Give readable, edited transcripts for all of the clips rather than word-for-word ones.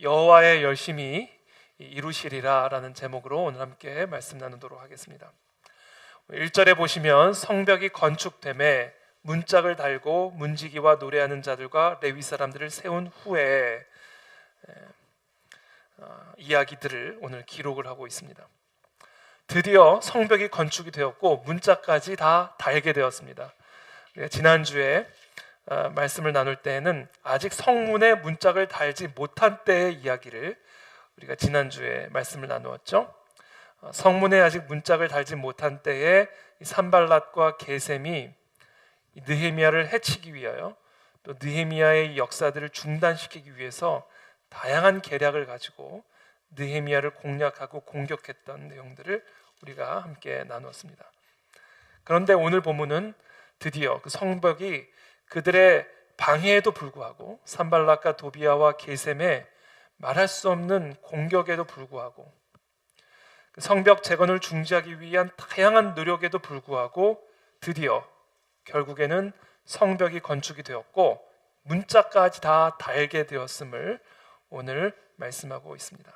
여호와의 열심히 이루시리라 라는 제목으로 오늘 함께 말씀 나누도록 하겠습니다. 1절에 보시면 성벽이 건축됨에 문짝을 달고 문지기와 노래하는 자들과 레위 사람들을 세운 후에 이야기들을 오늘 기록을 하고 있습니다. 드디어 성벽이 건축이 되었고 문짝까지 다 달게 되었습니다. 지난주에 말씀을 나눌 때에는 아직 성문에 문짝을 달지 못한 때의 이야기를 우리가 지난주에 말씀을 나누었죠. 성문에 아직 문짝을 달지 못한 때에 산발랏과 게셈이 느헤미야를 해치기 위하여 또 느헤미야의 역사들을 중단시키기 위해서 다양한 계략을 가지고 느헤미야를 공략하고 공격했던 내용들을 우리가 함께 나누었습니다. 그런데 오늘 본문은 드디어 그 성벽이 그들의 방해에도 불구하고 산발랏과 도비아와 게셈의 말할 수 없는 공격에도 불구하고 성벽 재건을 중지하기 위한 다양한 노력에도 불구하고 드디어 결국에는 성벽이 건축이 되었고 문짝까지 다 달게 되었음을 오늘 말씀하고 있습니다.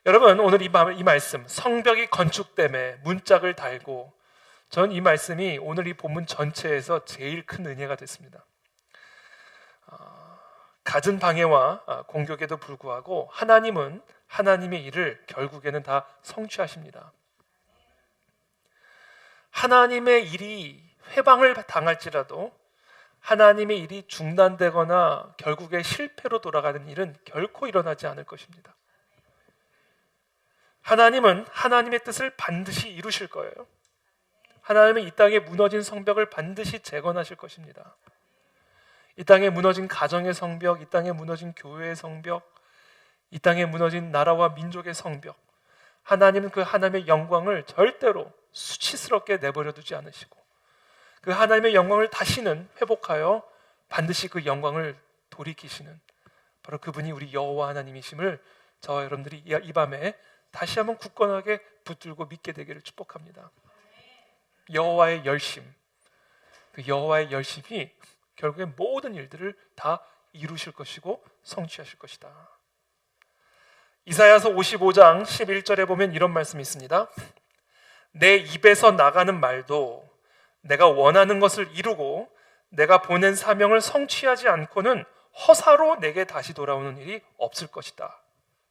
여러분, 오늘 이 말씀 성벽이 건축됨에 문짝을 달고, 전 이 말씀이 오늘 이 본문 전체에서 제일 큰 은혜가 됐습니다. 갖은 방해와 공격에도 불구하고 하나님은 하나님의 일을 결국에는 다 성취하십니다. 하나님의 일이 회방을 당할지라도 하나님의 일이 중단되거나 결국에 실패로 돌아가는 일은 결코 일어나지 않을 것입니다. 하나님은 하나님의 뜻을 반드시 이루실 거예요. 하나님은 이 땅에 무너진 성벽을 반드시 재건하실 것입니다. 이 땅에 무너진 가정의 성벽, 이 땅에 무너진 교회의 성벽, 이 땅에 무너진 나라와 민족의 성벽, 하나님은 그 하나님의 영광을 절대로 수치스럽게 내버려 두지 않으시고 그 하나님의 영광을 다시는 회복하여 반드시 그 영광을 돌이키시는 바로 그분이 우리 여호와 하나님이심을 저와 여러분들이 이 밤에 다시 한번 굳건하게 붙들고 믿게 되기를 축복합니다. 여호와의 열심, 그 여호와의 열심이 결국에 모든 일들을 다 이루실 것이고 성취하실 것이다. 이사야서 55장 11절에 보면 이런 말씀이 있습니다. 내 입에서 나가는 말도 내가 원하는 것을 이루고 내가 보낸 사명을 성취하지 않고는 허사로 내게 다시 돌아오는 일이 없을 것이다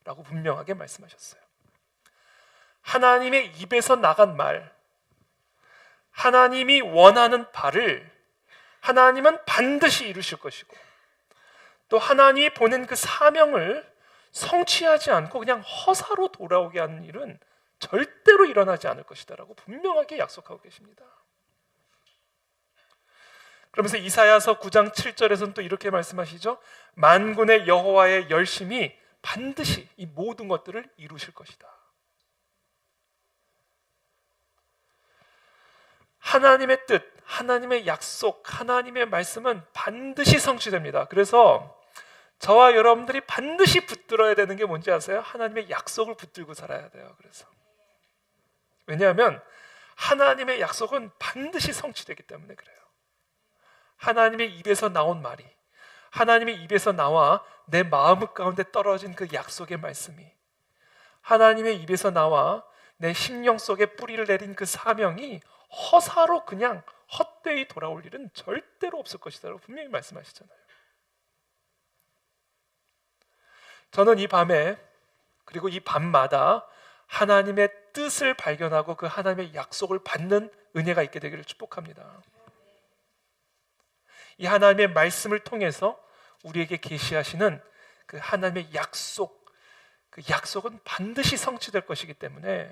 라고 분명하게 말씀하셨어요. 하나님의 입에서 나간 말, 하나님이 원하는 바를 하나님은 반드시 이루실 것이고 또 하나님이 보낸 그 사명을 성취하지 않고 그냥 허사로 돌아오게 하는 일은 절대로 일어나지 않을 것이다 라고 분명하게 약속하고 계십니다. 그러면서 이사야서 9장 7절에서는 또 이렇게 말씀하시죠. 만군의 여호와의 열심이 반드시 이 모든 것들을 이루실 것이다. 하나님의 뜻, 하나님의 약속, 하나님의 말씀은 반드시 성취됩니다. 그래서 저와 여러분들이 반드시 붙들어야 되는 게 뭔지 아세요? 하나님의 약속을 붙들고 살아야 돼요. 그래서 왜냐하면 하나님의 약속은 반드시 성취되기 때문에 그래요. 하나님의 입에서 나온 말이, 하나님의 입에서 나와 내 마음 가운데 떨어진 그 약속의 말씀이, 하나님의 입에서 나와 내 심령 속에 뿌리를 내린 그 사명이 허사로 그냥 헛되이 돌아올 일은 절대로 없을 것이다 라고 분명히 말씀하시잖아요. 저는 이 밤에 그리고 이 밤마다 하나님의 뜻을 발견하고 그 하나님의 약속을 받는 은혜가 있게 되기를 축복합니다. 이 하나님의 말씀을 통해서 우리에게 계시하시는 그 하나님의 약속, 그 약속은 반드시 성취될 것이기 때문에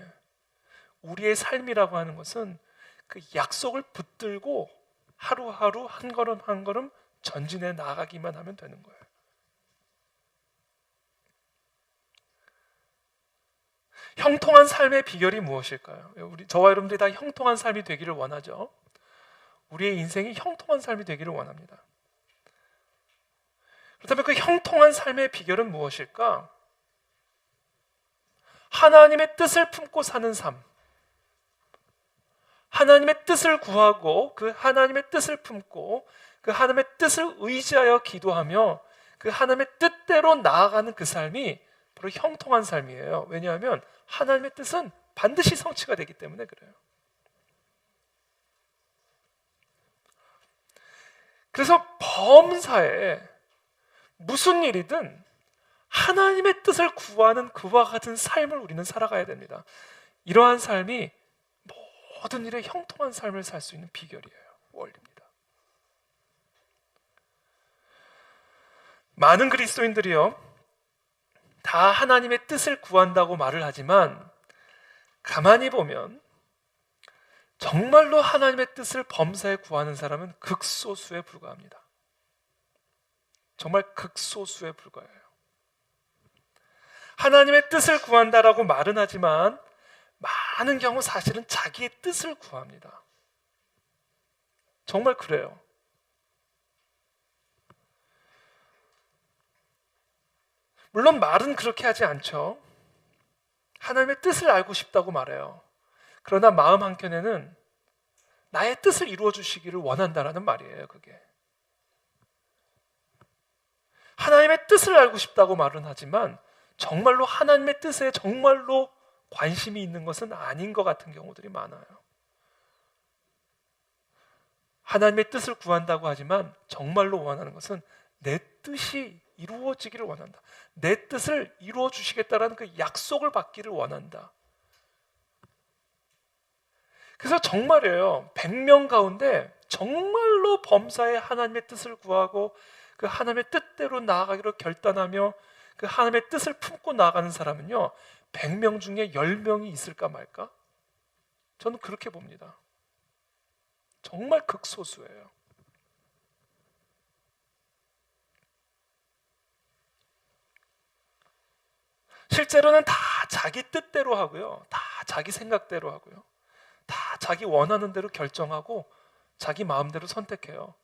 우리의 삶이라고 하는 것은 그 약속을 붙들고 하루하루 한 걸음 한 걸음 전진해 나가기만 하면 되는 거예요. 형통한 삶의 비결이 무엇일까요? 저와 여러분들이 다 형통한 삶이 되기를 원하죠. 우리의 인생이 형통한 삶이 되기를 원합니다. 그렇다면 그 형통한 삶의 비결은 무엇일까? 하나님의 뜻을 품고 사는 삶, 하나님의 뜻을 구하고 그 하나님의 뜻을 품고 그 하나님의 뜻을 의지하여 기도하며 그 하나님의 뜻대로 나아가는 그 삶이 바로 형통한 삶이에요. 왜냐하면 하나님의 뜻은 반드시 성취가 되기 때문에 그래요. 그래서 범사에 무슨 일이든 하나님의 뜻을 구하는 그와 같은 삶을 우리는 살아가야 됩니다. 이러한 삶이 모든 일에 형통한 삶을 살 수 있는 비결이에요. 원리입니다. 많은 그리스도인들이요, 다 하나님의 뜻을 구한다고 말을 하지만 가만히 보면 정말로 하나님의 뜻을 범사에 구하는 사람은 극소수에 불과합니다. 정말 극소수에 불과해요. 하나님의 뜻을 구한다라고 말은 하지만 많은 경우 사실은 자기의 뜻을 구합니다. 정말 그래요. 물론 말은 그렇게 하지 않죠. 하나님의 뜻을 알고 싶다고 말해요. 그러나 마음 한켠에는 나의 뜻을 이루어 주시기를 원한다라는 말이에요. 그게 하나님의 뜻을 알고 싶다고 말은 하지만 정말로 하나님의 뜻에 정말로 관심이 있는 것은 아닌 것 같은 경우들이 많아요. 하나님의 뜻을 구한다고 하지만 정말로 원하는 것은 내 뜻이 이루어지기를 원한다. 내 뜻을 이루어 주시겠다라는 그 약속을 받기를 원한다. 그래서 정말이에요. 100명 가운데 정말로 범사에 하나님의 뜻을 구하고 그 하나님의 뜻대로 나아가기로 결단하며 그 하나님의 뜻을 품고 나아가는 사람은요, 100명 중에 10명이 있을까 말까? 저는 그렇게 봅니다. 정말 극소수예요. 실제로는 다 자기 뜻대로 하고요, 다 자기 생각대로 하고요, 다 자기 원하는 대로 결정하고 자기 마음대로 선택해요.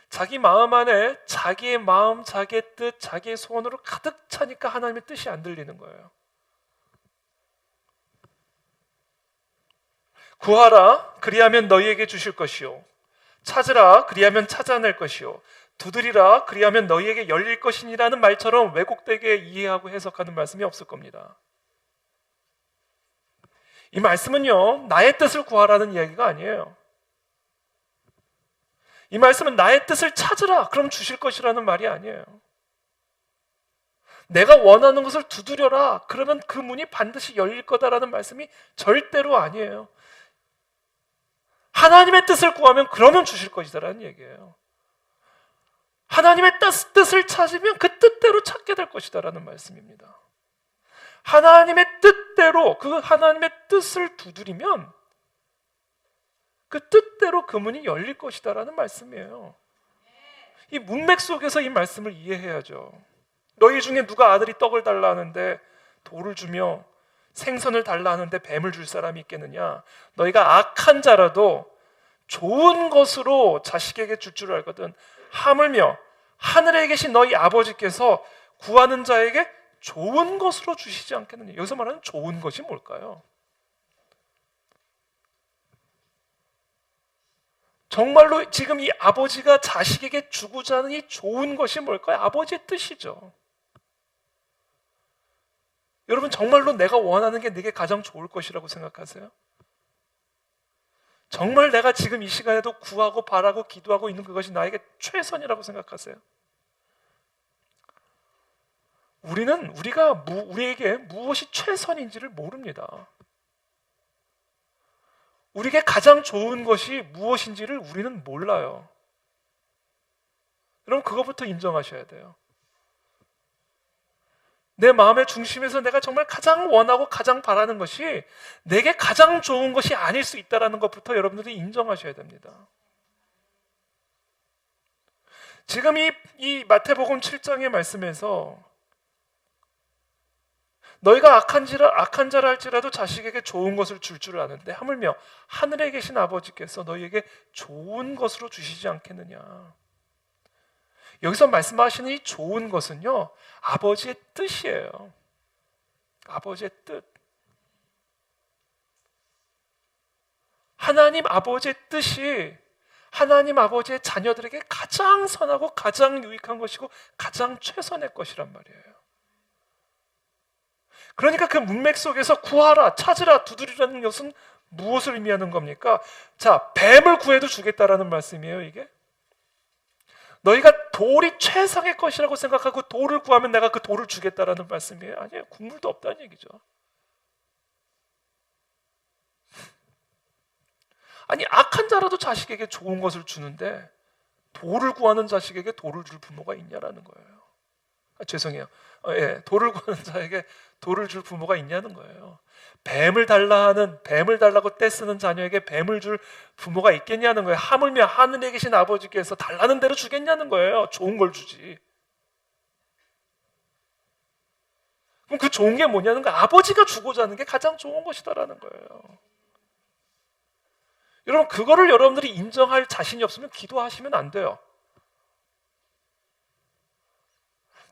자기 마음 안에 자기의 마음, 자기의 뜻, 자기의 소원으로 가득 차니까 하나님의 뜻이 안 들리는 거예요. 구하라, 그리하면 너희에게 주실 것이요. 찾으라, 그리하면 찾아낼 것이요. 두드리라, 그리하면 너희에게 열릴 것이니라는 말처럼 왜곡되게 이해하고 해석하는 말씀이 없을 겁니다. 이 말씀은요, 나의 뜻을 구하라는 이야기가 아니에요. 이 말씀은 나의 뜻을 찾으라, 그럼 주실 것이라는 말이 아니에요. 내가 원하는 것을 두드려라, 그러면 그 문이 반드시 열릴 거다라는 말씀이 절대로 아니에요. 하나님의 뜻을 구하면 그러면 주실 것이다라는 얘기예요. 하나님의 뜻을 찾으면 그 뜻대로 찾게 될 것이다라는 말씀입니다. 하나님의 뜻대로, 그 하나님의 뜻을 두드리면 그 뜻대로 그 문이 열릴 것이다라는 말씀이에요. 이 문맥 속에서 이 말씀을 이해해야죠. 너희 중에 누가 아들이 떡을 달라 하는데 돌을 주며 생선을 달라 하는데 뱀을 줄 사람이 있겠느냐? 너희가 악한 자라도 좋은 것으로 자식에게 줄 줄 알거든. 하물며 하늘에 계신 너희 아버지께서 구하는 자에게 좋은 것으로 주시지 않겠느냐? 여기서 말하는 좋은 것이 뭘까요? 정말로 지금 이 아버지가 자식에게 주고자 하는 이 좋은 것이 뭘까요? 아버지의 뜻이죠. 여러분, 정말로 내가 원하는 게 내게 가장 좋을 것이라고 생각하세요? 정말 내가 지금 이 시간에도 구하고 바라고 기도하고 있는 그것이 나에게 최선이라고 생각하세요? 우리에게 무엇이 최선인지를 모릅니다. 우리에게 가장 좋은 것이 무엇인지를 우리는 몰라요. 여러분, 그것부터 인정하셔야 돼요. 내 마음의 중심에서 내가 정말 가장 원하고 가장 바라는 것이 내게 가장 좋은 것이 아닐 수 있다는 것부터 여러분들이 인정하셔야 됩니다. 지금 이 마태복음 7장의 말씀에서 너희가 악한 자라 할지라도 자식에게 좋은 것을 줄 줄 아는데 하물며 하늘에 계신 아버지께서 너희에게 좋은 것으로 주시지 않겠느냐. 여기서 말씀하시는 이 좋은 것은요, 아버지의 뜻이에요. 아버지의 뜻. 하나님 아버지의 뜻이 하나님 아버지의 자녀들에게 가장 선하고 가장 유익한 것이고 가장 최선의 것이란 말이에요. 그러니까 그 문맥 속에서 구하라, 찾으라, 두드리라는 것은 무엇을 의미하는 겁니까? 자, 뱀을 구해도 주겠다라는 말씀이에요, 이게. 너희가 돌이 최상의 것이라고 생각하고 돌을 구하면 내가 그 돌을 주겠다라는 말씀이에요. 아니에요. 국물도 없다는 얘기죠. 아니, 악한 자라도 자식에게 좋은 것을 주는데 돌을 구하는 자식에게 돌을 줄 부모가 있냐라는 거예요. 죄송해요. 예, 돌을 구하는 자에게 돌을 줄 부모가 있냐는 거예요. 뱀을 달라고 떼쓰는 자녀에게 뱀을 줄 부모가 있겠냐는 거예요. 하물며 하늘에 계신 아버지께서 달라는 대로 주겠냐는 거예요. 좋은 걸 주지. 그럼 그 좋은 게 뭐냐는 거예요. 아버지가 주고자 하는 게 가장 좋은 것이다라는 거예요. 여러분, 그거를 여러분들이 인정할 자신이 없으면 기도하시면 안 돼요.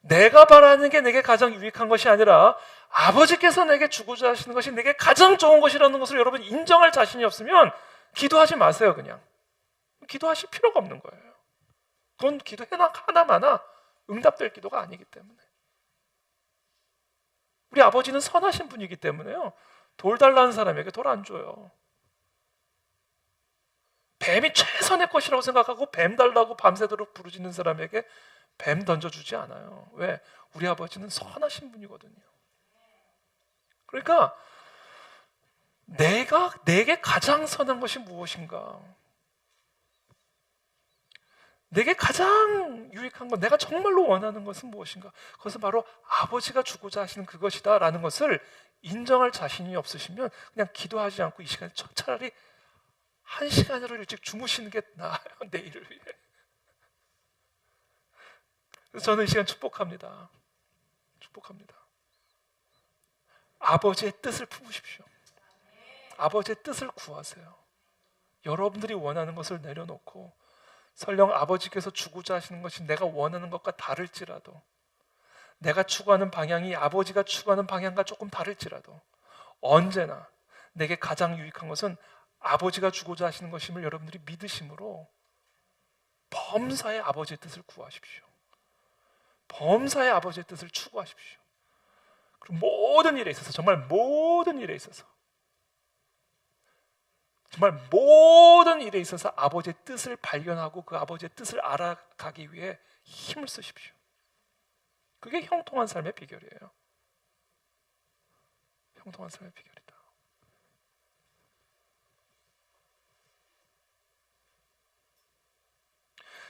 내가 바라는 게 내게 가장 유익한 것이 아니라 아버지께서 내게 주고자 하시는 것이 내게 가장 좋은 것이라는 것을 여러분 인정할 자신이 없으면 기도하지 마세요. 그냥 기도하실 필요가 없는 거예요. 그건 기도 하나마나 응답될 기도가 아니기 때문에. 우리 아버지는 선하신 분이기 때문에요, 돌 달라는 사람에게 돌 안 줘요. 뱀이 최선의 것이라고 생각하고 뱀 달라고 밤새도록 부르짖는 사람에게 뱀 던져주지 않아요. 왜? 우리 아버지는 선하신 분이거든요. 그러니까 내게 가장 선한 것이 무엇인가? 내게 가장 유익한 것, 내가 정말로 원하는 것은 무엇인가? 그것은 바로 아버지가 주고자 하시는 그것이다 라는 것을 인정할 자신이 없으시면 그냥 기도하지 않고 이 시간에 차라리 1시간이라도 일찍 주무시는 게 나아요. 내일을 위해. 그래서 저는 이 시간 축복합니다. 아버지의 뜻을 품으십시오. 아버지의 뜻을 구하세요. 여러분들이 원하는 것을 내려놓고 설령 아버지께서 주고자 하시는 것이 내가 원하는 것과 다를지라도, 내가 추구하는 방향이 아버지가 추구하는 방향과 조금 다를지라도 언제나 내게 가장 유익한 것은 아버지가 주고자 하시는 것임을 여러분들이 믿으심으로 범사의 아버지의 뜻을 구하십시오. 범사의 아버지의 뜻을 추구하십시오. 그리고 모든 일에 있어서, 정말 모든 일에 있어서 아버지의 뜻을 발견하고 그 아버지의 뜻을 알아가기 위해 힘을 쓰십시오. 그게 형통한 삶의 비결이에요. 형통한 삶의 비결이다.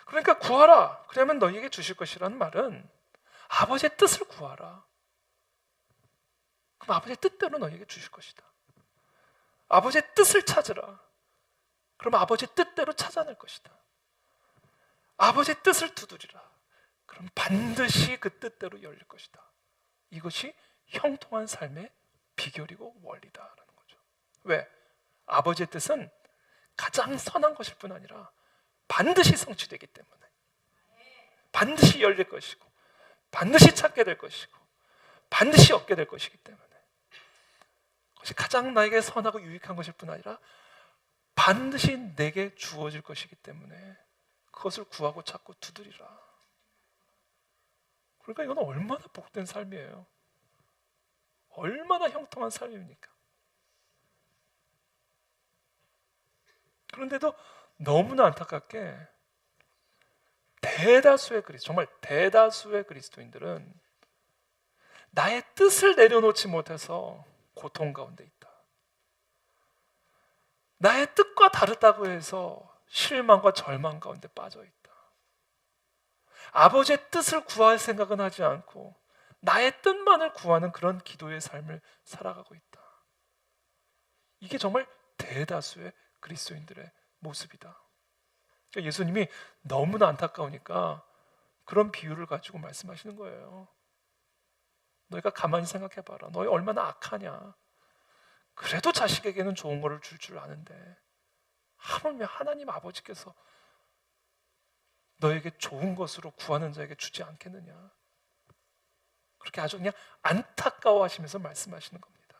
그러니까 구하라, 그러면 너희에게 주실 것이라는 말은 아버지의 뜻을 구하라. 그럼 아버지의 뜻대로 너희에게 주실 것이다. 아버지의 뜻을 찾으라. 그럼 아버지의 뜻대로 찾아낼 것이다. 아버지의 뜻을 두드리라. 그럼 반드시 그 뜻대로 열릴 것이다. 이것이 형통한 삶의 비결이고 원리다라는 거죠. 왜? 아버지의 뜻은 가장 선한 것일 뿐 아니라 반드시 성취되기 때문에, 반드시 열릴 것이고, 반드시 찾게 될 것이고, 반드시 얻게 될 것이기 때문에, 그것이 가장 나에게 선하고 유익한 것일 뿐 아니라 반드시 내게 주어질 것이기 때문에 그것을 구하고 찾고 두드리라. 그러니까 이건 얼마나 복된 삶이에요. 얼마나 형통한 삶입니까? 그런데도 너무나 안타깝게 정말 대다수의 그리스도인들은 나의 뜻을 내려놓지 못해서 고통 가운데 있다. 나의 뜻과 다르다고 해서 실망과 절망 가운데 빠져 있다. 아버지의 뜻을 구할 생각은 하지 않고 나의 뜻만을 구하는 그런 기도의 삶을 살아가고 있다. 이게 정말 대다수의 그리스도인들의 모습이다. 그러니까 예수님이 너무나 안타까우니까 그런 비유를 가지고 말씀하시는 거예요. 너희가 가만히 생각해봐라. 너희 얼마나 악하냐. 그래도 자식에게는 좋은 거를 줄 아는데 하물며 하나님 아버지께서 너에게 좋은 것으로 구하는 자에게 주지 않겠느냐. 그렇게 아주 그냥 안타까워하시면서 말씀하시는 겁니다.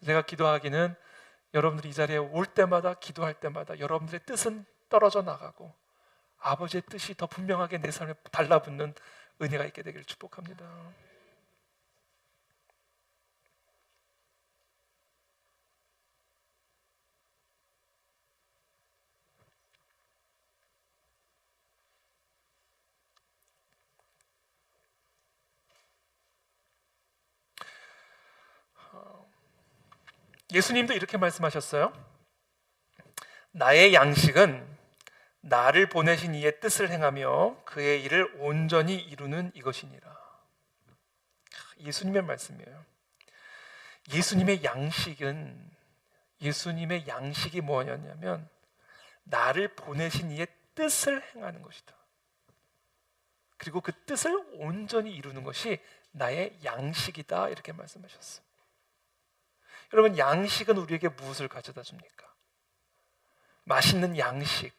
제가 기도하기는 여러분들이 이 자리에 올 때마다, 기도할 때마다 여러분들의 뜻은 떨어져 나가고 아버지의 뜻이 더 분명하게 내 삶에 달라붙는 은혜가 있게 되기를 축복합니다. 예수님도 이렇게 말씀하셨어요. 나의 양식은 나를 보내신 이의 뜻을 행하며 그의 일을 온전히 이루는 이것이니라. 예수님의 말씀이에요. 예수님의 양식이 뭐였냐면 나를 보내신 이의 뜻을 행하는 것이다. 그리고 그 뜻을 온전히 이루는 것이 나의 양식이다, 이렇게 말씀하셨어요. 여러분, 양식은 우리에게 무엇을 가져다 줍니까? 맛있는 양식,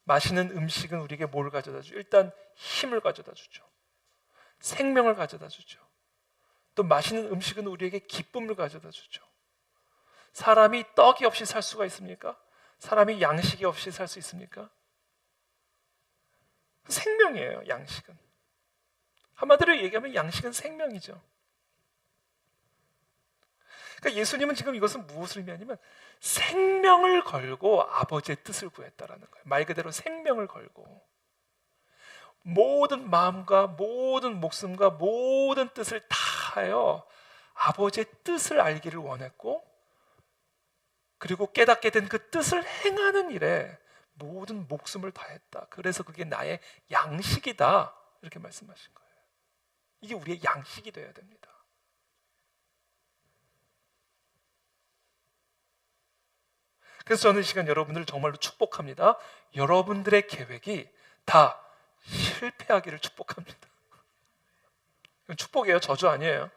맛있는 음식은 우리에게 뭘 가져다 주죠? 일단 힘을 가져다 주죠. 생명을 가져다 주죠. 또 맛있는 음식은 우리에게 기쁨을 가져다 주죠. 사람이 떡이 없이 살 수가 있습니까? 사람이 양식이 없이 살 수 있습니까? 생명이에요, 양식은. 한마디로 얘기하면 양식은 생명이죠. 그러니까 예수님은 지금 이것은 무엇을 의미하냐면 생명을 걸고 아버지의 뜻을 구했다라는 거예요. 말 그대로 생명을 걸고 모든 마음과 모든 목숨과 모든 뜻을 다하여 아버지의 뜻을 알기를 원했고, 그리고 깨닫게 된 그 뜻을 행하는 일에 모든 목숨을 다했다. 그래서 그게 나의 양식이다, 이렇게 말씀하신 거예요. 이게 우리의 양식이 되어야 됩니다. 그래서 저는 이 시간 여러분들을 정말로 축복합니다. 여러분들의 계획이 다 실패하기를 축복합니다. 이건 축복이에요, 저주 아니에요.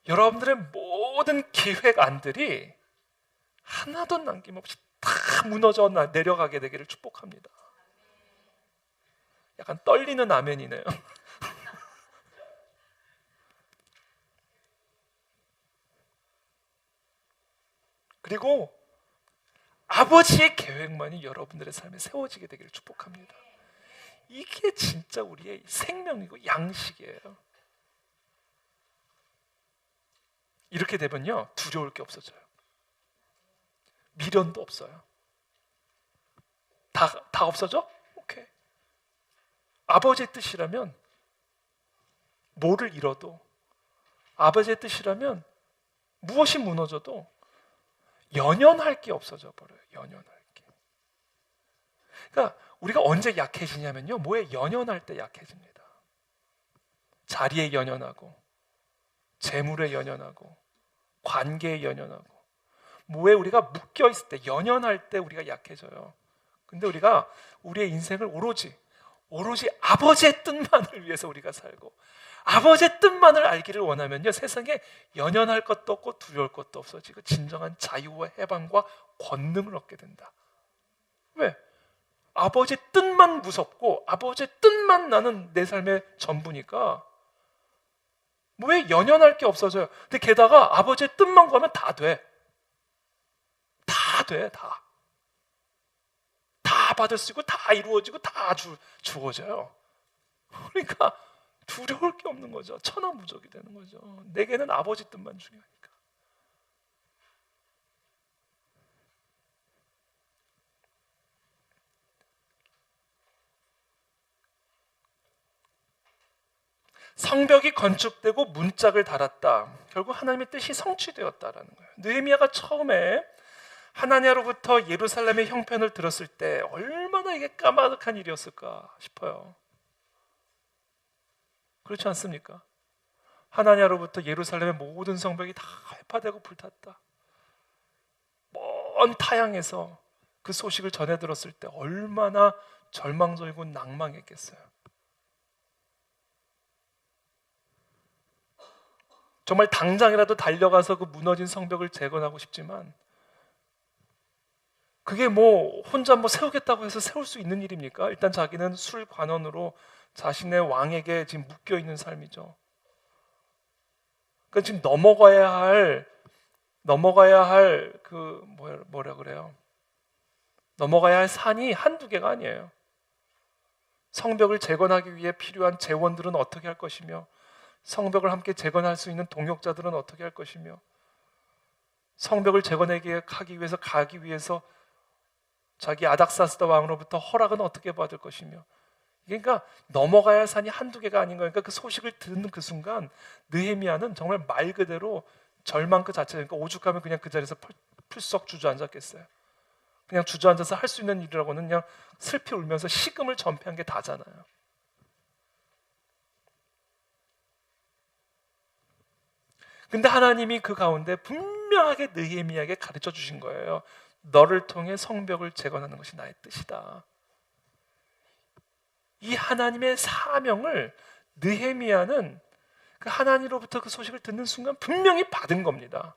여러분들의 모든 계획안들이 하나도 남김없이 다 무너져 내려가게 되기를 축복합니다. 약간 떨리는 아멘이네요. 그리고 아버지의 계획만이 여러분들의 삶에 세워지게 되기를 축복합니다. 이게 진짜 우리의 생명이고 양식이에요. 이렇게 되면요, 두려울 게 없어져요. 미련도 없어요. 다 없어져? 오케이. 아버지의 뜻이라면 뭐를 잃어도, 아버지의 뜻이라면 무엇이 무너져도 연연할 게 없어져 버려요. 연연할 게. 그러니까 우리가 언제 약해지냐면요, 뭐에 연연할 때 약해집니다. 자리에 연연하고, 재물에 연연하고, 관계에 연연하고, 뭐에 우리가 묶여 있을 때, 연연할 때 우리가 약해져요. 근데 우리가 우리의 인생을 오로지 아버지의 뜻만을 위해서 우리가 살고, 아버지의 뜻만을 알기를 원하면요, 세상에 연연할 것도 없고 두려울 것도 없어지고 진정한 자유와 해방과 권능을 얻게 된다. 왜? 아버지의 뜻만 무섭고 아버지의 뜻만 나는 내 삶의 전부니까 왜 연연할 게 없어져요. 근데 게다가 아버지의 뜻만 구하면 다 돼. 다 돼. 다 받을 수 있고 다 이루어지고 다 주어져요. 그러니까 두려울 게 없는 거죠. 천하무적이 되는 거죠. 내게는 아버지 뜻만 중요하니까. 성벽이 건축되고 문짝을 달았다. 결국 하나님의 뜻이 성취되었다라는 거예요. 느헤미야가 처음에 하나냐로부터 예루살렘의 형편을 들었을 때 얼마나 이게 까마득한 일이었을까 싶어요. 그렇지 않습니까? 하나냐로부터 예루살렘의 모든 성벽이 다 회파되고 불탔다. 먼 타향에서 그 소식을 전해 들었을 때 얼마나 절망적이고 낭망했겠어요. 정말 당장이라도 달려가서 그 무너진 성벽을 재건하고 싶지만 그게 혼자 세우겠다고 해서 세울 수 있는 일입니까? 일단 자기는 술 관원으로 자신의 왕에게 지금 묶여 있는 삶이죠. 그러니까 지금 넘어가야 할 넘어가야 할 뭐라 그래요? 넘어가야 할 산이 한두 개가 아니에요. 성벽을 재건하기 위해 필요한 재원들은 어떻게 할 것이며, 성벽을 함께 재건할 수 있는 동역자들은 어떻게 할 것이며, 성벽을 재건하기 위해서 가기 위해서 자기 아닥사스다 왕으로부터 허락은 어떻게 받을 것이며, 그러니까 넘어가야 할 산이 한두 개가 아닌 거예요. 그러니까 그 소식을 듣는 그 순간 느헤미야는 정말 말 그대로 절망 그 자체니까, 그러니까 오죽하면 그냥 그 자리에서 풀썩 주저앉았겠어요. 그냥 주저앉아서 할 수 있는 일이라고는 그냥 슬피 울면서 식음을 전폐한 게 다잖아요. 근데 하나님이 그 가운데 분명하게 느헤미야에게 가르쳐 주신 거예요. 너를 통해 성벽을 재건하는 것이 나의 뜻이다. 이 하나님의 사명을 느헤미야는 그 하나님으로부터 그 소식을 듣는 순간 분명히 받은 겁니다.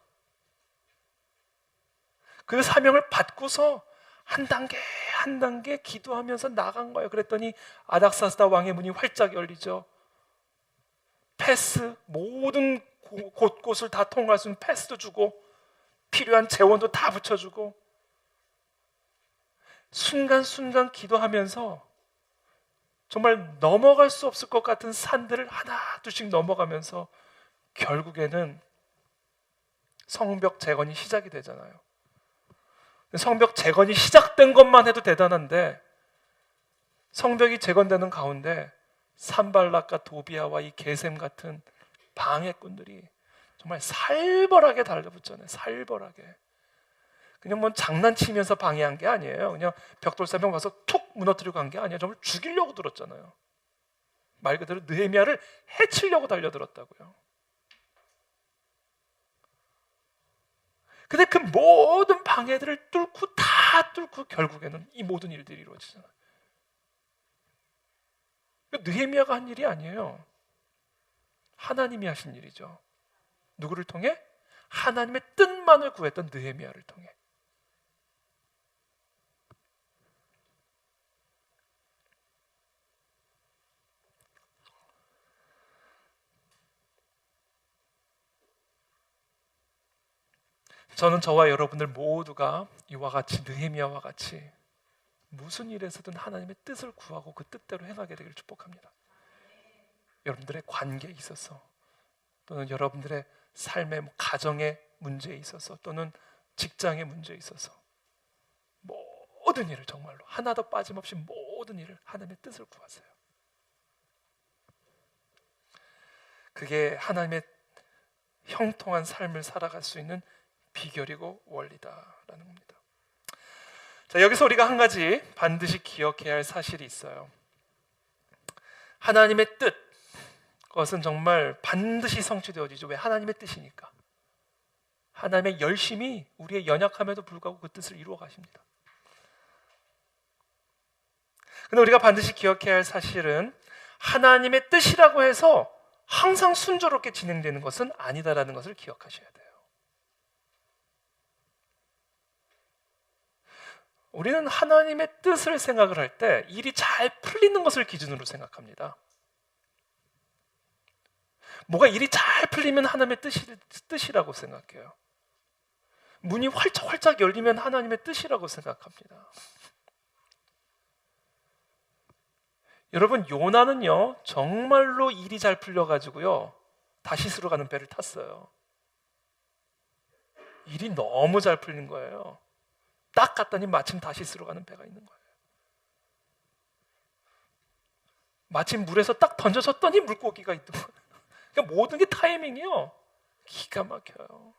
그 사명을 받고서 한 단계 한 단계 기도하면서 나간 거예요. 그랬더니 아닥사스다 왕의 문이 활짝 열리죠. 패스, 모든 곳곳을 다 통과할 수 있는 패스도 주고 필요한 재원도 다 붙여주고, 순간순간 기도하면서 정말 넘어갈 수 없을 것 같은 산들을 하나 둘씩 넘어가면서 결국에는 성벽 재건이 시작이 되잖아요. 성벽 재건이 시작된 것만 해도 대단한데, 성벽이 재건되는 가운데 산발락과 도비아와 이 게셈 같은 방해꾼들이 정말 살벌하게 달라붙잖아요. 살벌하게. 그냥 뭐 장난치면서 방해한 게 아니에요. 그냥 벽돌사병 와서 툭 무너뜨리고 간 게 아니에요. 정말 죽이려고 들었잖아요. 말 그대로 느헤미야를 해치려고 달려들었다고요. 근데 그 모든 방해들을 다 뚫고 결국에는 이 모든 일들이 이루어지잖아요. 느헤미야가 한 일이 아니에요. 하나님이 하신 일이죠. 누구를 통해? 하나님의 뜻만을 구했던 느헤미야를 통해. 저는 저와 여러분들 모두가 이와 같이 느헤미야와 같이 무슨 일에서든 하나님의 뜻을 구하고 그 뜻대로 행하게 되기를 축복합니다. 여러분들의 관계에 있어서, 또는 여러분들의 삶의 가정의 문제에 있어서, 또는 직장의 문제에 있어서 모든 일을 정말로 하나도 빠짐없이 모든 일을 하나님의 뜻을 구하세요. 그게 하나님의 형통한 삶을 살아갈 수 있는 비결이고 원리다라는 겁니다. 자, 여기서 우리가 한 가지 반드시 기억해야 할 사실이 있어요. 하나님의 뜻, 그것은 정말 반드시 성취되어지죠. 왜? 하나님의 뜻이니까. 하나님의 열심히 우리의 연약함에도 불구하고 그 뜻을 이루어 가십니다. 근데 우리가 반드시 기억해야 할 사실은 하나님의 뜻이라고 해서 항상 순조롭게 진행되는 것은 아니다라는 것을 기억하셔야 돼요. 우리는 하나님의 뜻을 생각을 할 때 일이 잘 풀리는 것을 기준으로 생각합니다. 뭐가 일이 잘 풀리면 하나님의 뜻이라고 생각해요. 문이 활짝활짝 열리면 하나님의 뜻이라고 생각합니다. 여러분, 요나는요 정말로 일이 잘 풀려가지고요 다시스로 가는 배를 탔어요. 일이 너무 잘 풀린 거예요. 딱 갔더니 마침 다시스로 가는 배가 있는 거예요. 마침 물에서 딱 던져졌더니 물고기가 있던 거예요. 그러니까 모든 게 타이밍이요 기가 막혀요.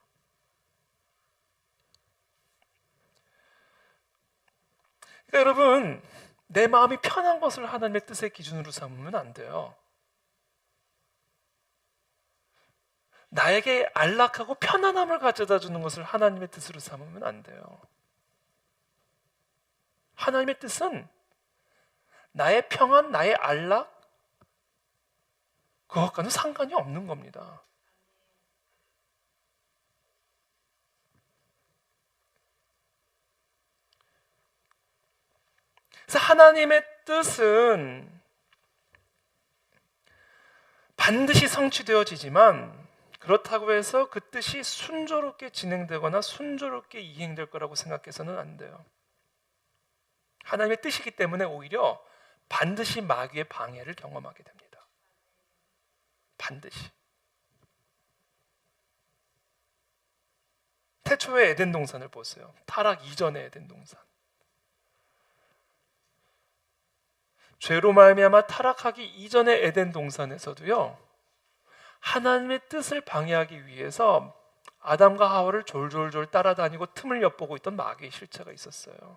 그러니까 여러분, 내 마음이 편한 것을 하나님의 뜻의 기준으로 삼으면 안 돼요. 나에게 안락하고 편안함을 가져다 주는 것을 하나님의 뜻으로 삼으면 안 돼요. 하나님의 뜻은 나의 평안, 나의 안락, 그것과는 상관이 없는 겁니다. 그래서 하나님의 뜻은 반드시 성취되어지지만 그렇다고 해서 그 뜻이 순조롭게 진행되거나 순조롭게 이행될 거라고 생각해서는 안 돼요. 하나님의 뜻이기 때문에 오히려 반드시 마귀의 방해를 경험하게 됩니다. 반드시. 태초의 에덴 동산을 보세요. 타락 이전의 에덴 동산. 죄로 말미암아 타락하기 이전의 에덴 동산에서도요, 하나님의 뜻을 방해하기 위해서 아담과 하와를 졸졸졸 따라다니고 틈을 엿보고 있던 마귀의 실체가 있었어요.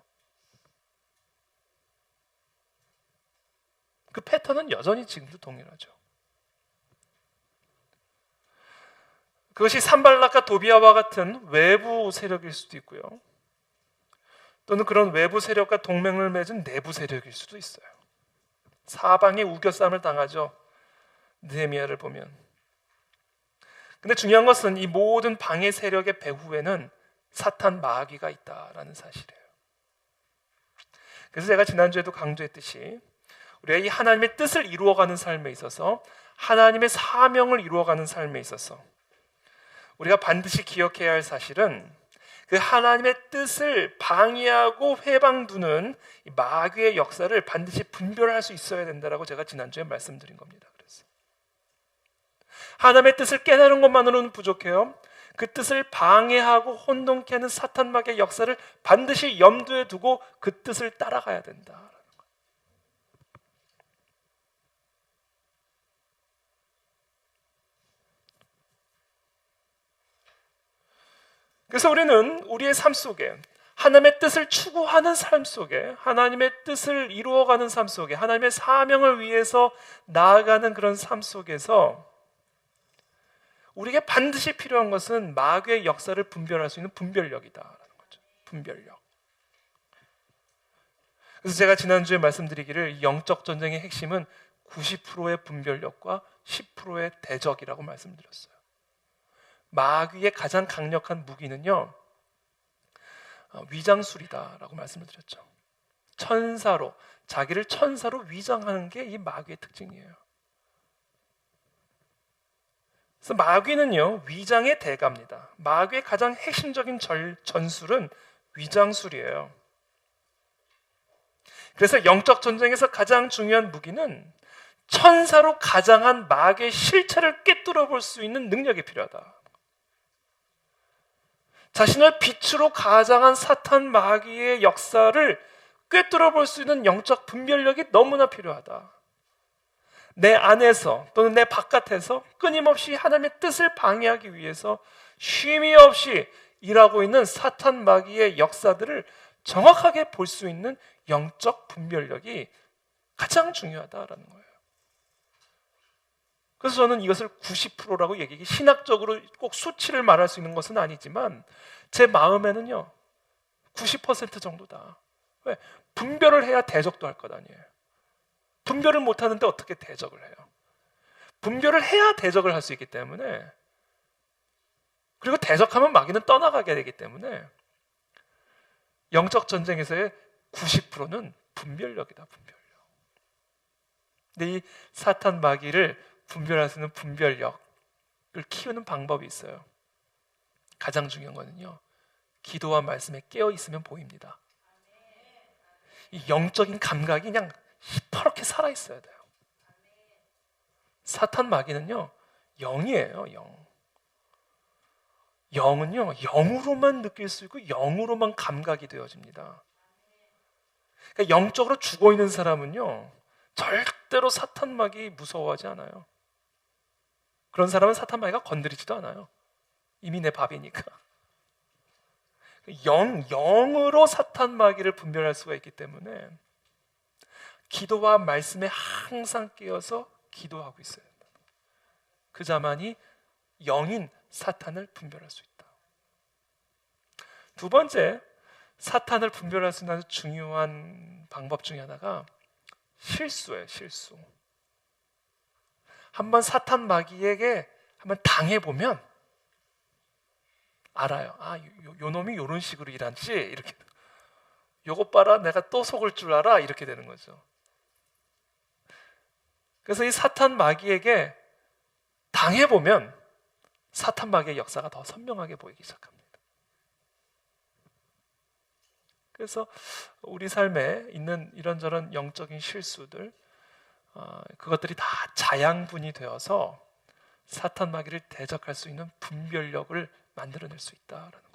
그 패턴은 여전히 지금도 동일하죠. 그것이 산발락과 도비아와 같은 외부 세력일 수도 있고요, 또는 그런 외부 세력과 동맹을 맺은 내부 세력일 수도 있어요. 사방에 우겨쌈을 당하죠, 느헤미야를 보면. 근데 중요한 것은 이 모든 방해 세력의 배후에는 사탄 마귀가 있다라는 사실이에요. 그래서 제가 지난주에도 강조했듯이 우리가 이 하나님의 뜻을 이루어가는 삶에 있어서, 하나님의 사명을 이루어가는 삶에 있어서 우리가 반드시 기억해야 할 사실은, 그 하나님의 뜻을 방해하고 회방두는 이 마귀의 역사를 반드시 분별할 수 있어야 된다라고 제가 지난주에 말씀드린 겁니다. 그래서 하나님의 뜻을 깨달은 것만으로는 부족해요. 그 뜻을 방해하고 혼돈케 하는 사탄 마귀의 역사를 반드시 염두에 두고 그 뜻을 따라가야 된다. 그래서 우리는 우리의 삶 속에, 하나님의 뜻을 추구하는 삶 속에, 하나님의 뜻을 이루어가는 삶 속에, 하나님의 사명을 위해서 나아가는 그런 삶 속에서 우리에게 반드시 필요한 것은 마귀의 역사를 분별할 수 있는 분별력이다라는 거죠. 분별력. 그래서 제가 지난주에 말씀드리기를, 영적 전쟁의 핵심은 90%의 분별력과 10%의 대적이라고 말씀드렸어요. 마귀의 가장 강력한 무기는요, 위장술이다라고 말씀을 드렸죠. 천사로, 자기를 천사로 위장하는 게 이 마귀의 특징이에요. 그래서 마귀는요, 위장의 대가입니다. 마귀의 가장 핵심적인 전술은 위장술이에요. 그래서 영적 전쟁에서 가장 중요한 무기는 천사로 가장한 마귀의 실체를 꿰뚫어 볼 수 있는 능력이 필요하다. 자신을 빛으로 가장한 사탄 마귀의 역사를 꿰뚫어 볼 수 있는 영적 분별력이 너무나 필요하다. 내 안에서 또는 내 바깥에서 끊임없이 하나님의 뜻을 방해하기 위해서 쉼이 없이 일하고 있는 사탄 마귀의 역사들을 정확하게 볼 수 있는 영적 분별력이 가장 중요하다라는 거예요. 그래서 저는 이것을 90%라고 얘기하기, 신학적으로 꼭 수치를 말할 수 있는 것은 아니지만 제 마음에는요, 90% 정도다. 왜? 분별을 해야 대적도 할 것 아니에요. 분별을 못하는데 어떻게 대적을 해요? 분별을 해야 대적을 할 수 있기 때문에, 그리고 대적하면 마귀는 떠나가게 되기 때문에 영적 전쟁에서의 90%는 분별력이다. 분별력. 근데 이 사탄 마귀를 분별할 수 있는 분별력을 키우는 방법이 있어요. 가장 중요한 거는요, 기도와 말씀에 깨어 있으면 보입니다. 이 영적인 감각이 그냥 시퍼렇게 살아 있어야 돼요. 사탄 마귀는요, 영이에요. 영은요, 영으로만 느낄 수 있고 영으로만 감각이 되어집니다. 그러니까 영적으로 죽어 있는 사람은요, 절대로 사탄 마귀 무서워하지 않아요. 그런 사람은 사탄 마귀가 건드리지도 않아요. 이미 내 밥이니까. 영으로 사탄 마귀를 분별할 수가 있기 때문에 기도와 말씀에 항상 깨어서 기도하고 있어야 된다. 그 자만이 영인 사탄을 분별할 수 있다. 두 번째, 사탄을 분별할 수 있는 아주 중요한 방법 중에 하나가 실수예요. 실수. 한번 사탄 마귀에게 한번 당해보면 알아요. 아, 요 놈이 요런 식으로 일하지? 이렇게. 요것 봐라, 내가 또 속을 줄 알아? 이렇게 되는 거죠. 그래서 이 사탄 마귀에게 당해보면 사탄 마귀의 역사가 더 선명하게 보이기 시작합니다. 그래서 우리 삶에 있는 이런저런 영적인 실수들, 그것들이 다 자양분이 되어서 사탄 마귀를 대적할 수 있는 분별력을 만들어낼 수 있다라는 거죠.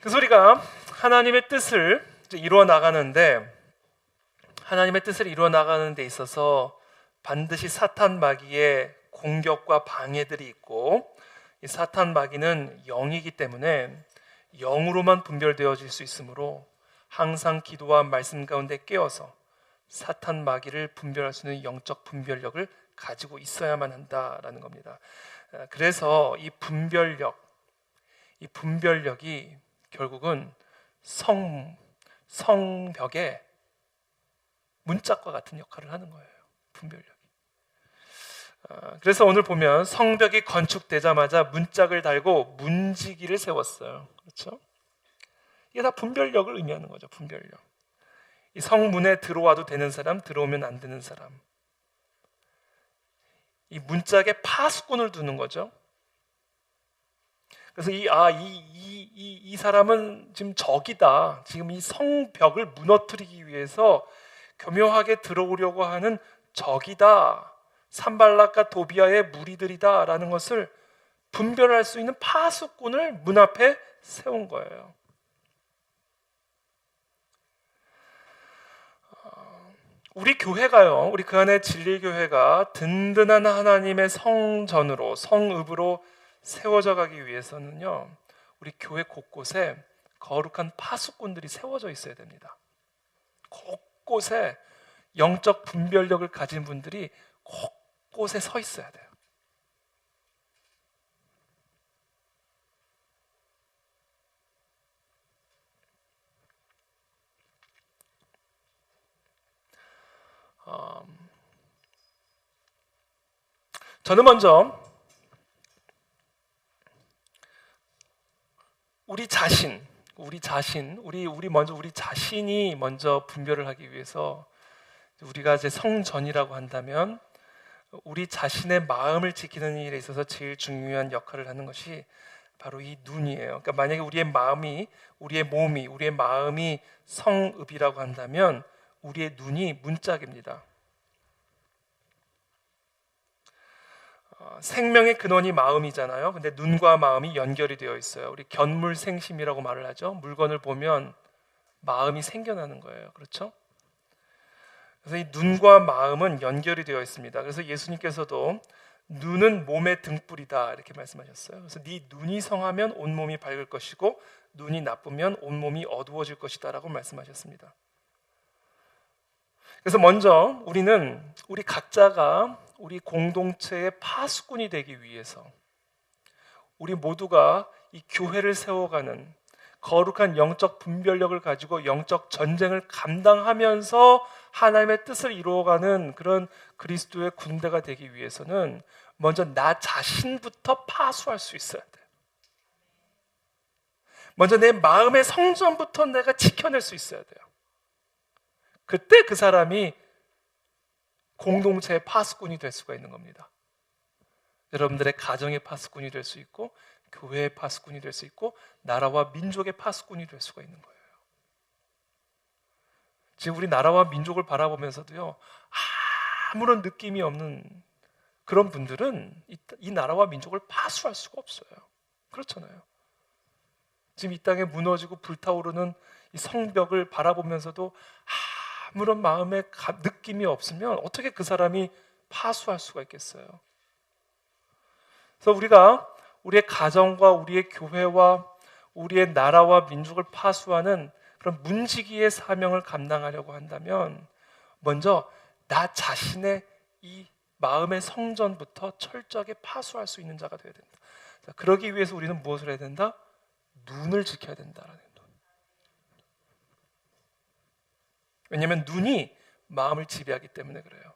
그 소리가 하나님의 뜻을 이루어 나가는데, 하나님의 뜻을 이루어 나가는 데 있어서 반드시 사탄 마귀의 공격과 방해들이 있고, 이 사탄 마귀는 영이기 때문에 영으로만 분별되어질 수 있으므로 항상 기도와 말씀 가운데 깨어서 사탄 마귀를 분별할 수 있는 영적 분별력을 가지고 있어야만 한다라는 겁니다. 그래서 이 분별력이 결국은 성벽의 문짝과 같은 역할을 하는 거예요. 분별력이. 그래서 오늘 보면 성벽이 건축되자마자 문짝을 달고 문지기를 세웠어요. 그렇죠? 이게 다 분별력을 의미하는 거죠. 분별력. 이 성문에 들어와도 되는 사람, 들어오면 안 되는 사람. 이 문짝에 파수꾼을 두는 거죠. 그래서 이 사람은 지금 적이다. 지금 이 성벽을 무너뜨리기 위해서 교묘하게 들어오려고 하는 적이다. 산발락과 도비아의 무리들이다라는 것을 분별할 수 있는 파수꾼을 문 앞에 세운 거예요. 우리 교회가요, 우리 그 안에 진리교회가 든든한 하나님의 성전으로, 성읍으로 세워져 가기 위해서는요, 우리 교회 곳곳에 거룩한 파수꾼들이 세워져 있어야 됩니다. 곳곳에 영적 분별력을 가진 분들이 곳곳에 서 있어야 돼요. 저는 먼저 우리 자신이 먼저 분별을 하기 위해서, 우리가 이제 성전이라고 한다면 우리 자신의 마음을 지키는 일에 있어서 제일 중요한 역할을 하는 것이 바로 이 눈이에요. 그러니까 만약에 우리의 마음이 성읍이라고 한다면 우리의 눈이 문짝입니다. 생명의 근원이 마음이잖아요. 근데 눈과 마음이 연결이 되어 있어요. 우리 견물생심이라고 말을 하죠. 물건을 보면 마음이 생겨나는 거예요. 그렇죠? 그래서 이 눈과 마음은 연결이 되어 있습니다. 그래서 예수님께서도 눈은 몸의 등불이다 이렇게 말씀하셨어요. 그래서 네 눈이 성하면 온몸이 밝을 것이고 눈이 나쁘면 온몸이 어두워질 것이다 라고 말씀하셨습니다. 그래서 먼저 우리 각자가 우리 공동체의 파수꾼이 되기 위해서, 우리 모두가 이 교회를 세워가는 거룩한 영적 분별력을 가지고 영적 전쟁을 감당하면서 하나님의 뜻을 이루어가는 그런 그리스도의 군대가 되기 위해서는 먼저 나 자신부터 파수할 수 있어야 돼요. 먼저 내 마음의 성전부터 내가 지켜낼 수 있어야 돼요. 그때 그 사람이 공동체의 파수꾼이 될 수가 있는 겁니다. 여러분들의 가정의 파수꾼이 될 수 있고, 교회의 파수꾼이 될 수 있고, 나라와 민족의 파수꾼이 될 수가 있는 거예요. 지금 우리 나라와 민족을 바라보면서도요, 아무런 느낌이 없는 그런 분들은 이 나라와 민족을 파수할 수가 없어요. 그렇잖아요. 지금 이 땅에 무너지고 불타오르는 이 성벽을 바라보면서도 아무런 마음의 느낌이 없으면 어떻게 그 사람이 파수할 수가 있겠어요? 그래서 우리가 우리의 가정과 우리의 교회와 우리의 나라와 민족을 파수하는 그런 문지기의 사명을 감당하려고 한다면 먼저 나 자신의 이 마음의 성전부터 철저하게 파수할 수 있는 자가 되어야 된다. 자, 그러기 위해서 우리는 무엇을 해야 된다? 눈을 지켜야 된다라는 거예요. 왜냐하면 눈이 마음을 지배하기 때문에 그래요.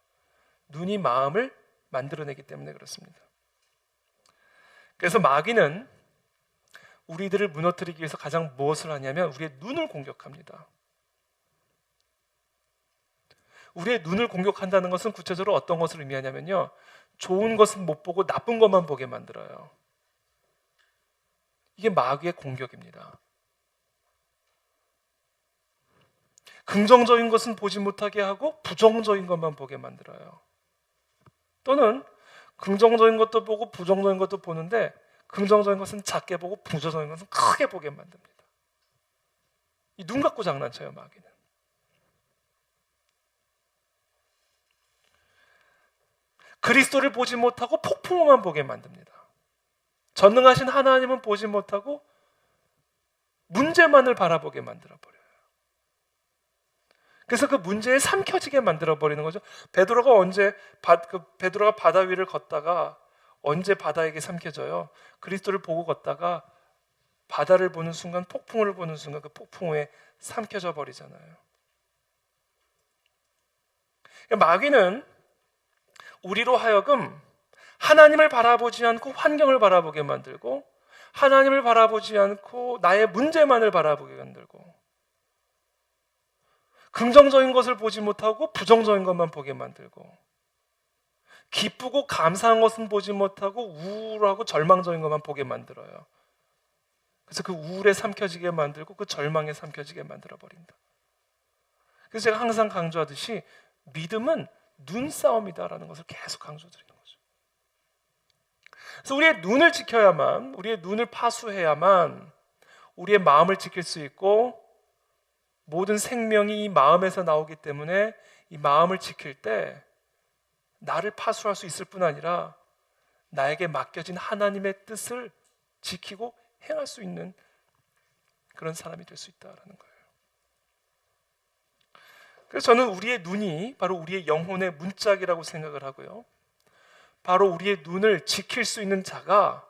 눈이 마음을 만들어내기 때문에 그렇습니다. 그래서 마귀는 우리들을 무너뜨리기 위해서 가장 무엇을 하냐면 우리의 눈을 공격합니다. 우리의 눈을 공격한다는 것은 구체적으로 어떤 것을 의미하냐면요, 좋은 것은 못 보고 나쁜 것만 보게 만들어요. 이게 마귀의 공격입니다. 긍정적인 것은 보지 못하게 하고 부정적인 것만 보게 만들어요. 또는 긍정적인 것도 보고 부정적인 것도 보는데 긍정적인 것은 작게 보고 부정적인 것은 크게 보게 만듭니다. 이 눈 갖고 장난쳐요, 마귀는. 그리스도를 보지 못하고 폭풍우만 보게 만듭니다. 전능하신 하나님은 보지 못하고 문제만을 바라보게 만들어버려요. 그래서 그 문제에 삼켜지게 만들어버리는 거죠. 베드로가 바다 위를 걷다가 언제 바다에게 삼켜져요? 그리스도를 보고 걷다가 바다를 보는 순간, 폭풍우를 보는 순간 그 폭풍우에 삼켜져 버리잖아요. 마귀는 우리로 하여금 하나님을 바라보지 않고 환경을 바라보게 만들고, 하나님을 바라보지 않고 나의 문제만을 바라보게 만들고, 긍정적인 것을 보지 못하고 부정적인 것만 보게 만들고, 기쁘고 감사한 것은 보지 못하고 우울하고 절망적인 것만 보게 만들어요. 그래서 그 우울에 삼켜지게 만들고 그 절망에 삼켜지게 만들어버린다. 그래서 제가 항상 강조하듯이 믿음은 눈싸움이다라는 것을 계속 강조드리는 거죠. 그래서 우리의 눈을 지켜야만, 우리의 눈을 파수해야만 우리의 마음을 지킬 수 있고, 모든 생명이 이 마음에서 나오기 때문에 이 마음을 지킬 때 나를 파수할 수 있을 뿐 아니라 나에게 맡겨진 하나님의 뜻을 지키고 행할 수 있는 그런 사람이 될 수 있다라는 거예요. 그래서 저는 우리의 눈이 바로 우리의 영혼의 문짝이라고 생각을 하고요, 바로 우리의 눈을 지킬 수 있는 자가